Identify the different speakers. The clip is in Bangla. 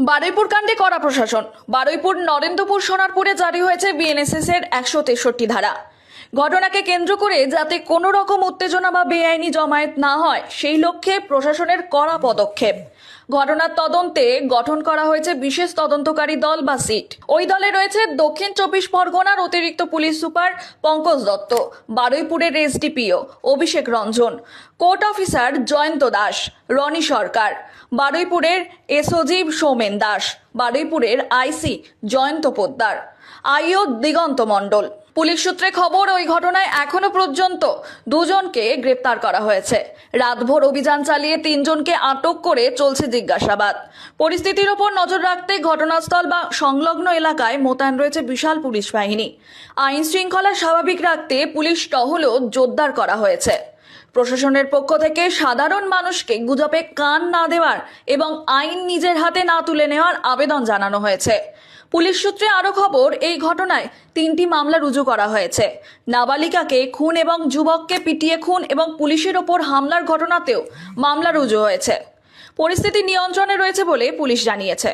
Speaker 1: বারুইপুর কাণ্ডে কড়া প্রশাসন। বারুইপুর নরেন্দ্রপুর সোনারপুরে জারি হয়েছে বিএনএসএস এর 163 ধারা। ঘটনাকে কেন্দ্র করে যাতে কোনো রকম উত্তেজনা বা বেআইনি জমায়েত না হয় সেই লক্ষ্যে প্রশাসনের কড়া পদক্ষেপ। ঘটনার তদন্তে গঠন করা হয়েছে বিশেষ তদন্তকারী দল বা সিট। ওই দলে রয়েছে দক্ষিণ 24 পরগনার অতিরিক্ত পুলিশ সুপার পঙ্কজ দত্ত, বারুইপুরের SDPO Abhishek Ranjan, court officer Jayanta Das, Rony Sarkar, বারুইপুরের এসওজি সৌমেন দাস, বারুইপুরের IC Jayanta Poddar, IO Diganta Mondal. Police সূত্রে খবর, ওই ঘটনায় এখনো পর্যন্ত 2 জনকে গ্রেপ্তার করা হয়েছে। রাতভর অভিযান চালিয়ে 3 জনকে আটক করে চলছে জিজ্ঞাসাবাদ। পরিস্থিতির ওপর নজর রাখতে ঘটনাস্থল বা সংলগ্ন এলাকায় মোতায়েন রয়েছে বিশাল পুলিশ বাহিনী। আইন শৃঙ্খলা স্বাভাবিক রাখতে পুলিশ টহলও জোরদার করা হয়েছে। প্রশাসনের পক্ষ থেকে সাধারণ মানুষকে গুজবে কান না দেওয়ার এবং আইন নিজের হাতে না তুলে নেওয়ার আবেদন জানানো হয়েছে। পুলিশ সূত্রে আরও খবর, এই ঘটনায় 3টি মামলা রুজু করা হয়েছে। নাবালিকাকে খুন এবং যুবককে পিটিয়ে খুন এবং পুলিশের ওপর হামলার ঘটনাতেও মামলা রুজু হয়েছে। পরিস্থিতি নিয়ন্ত্রণে রয়েছে বলে পুলিশ জানিয়েছে।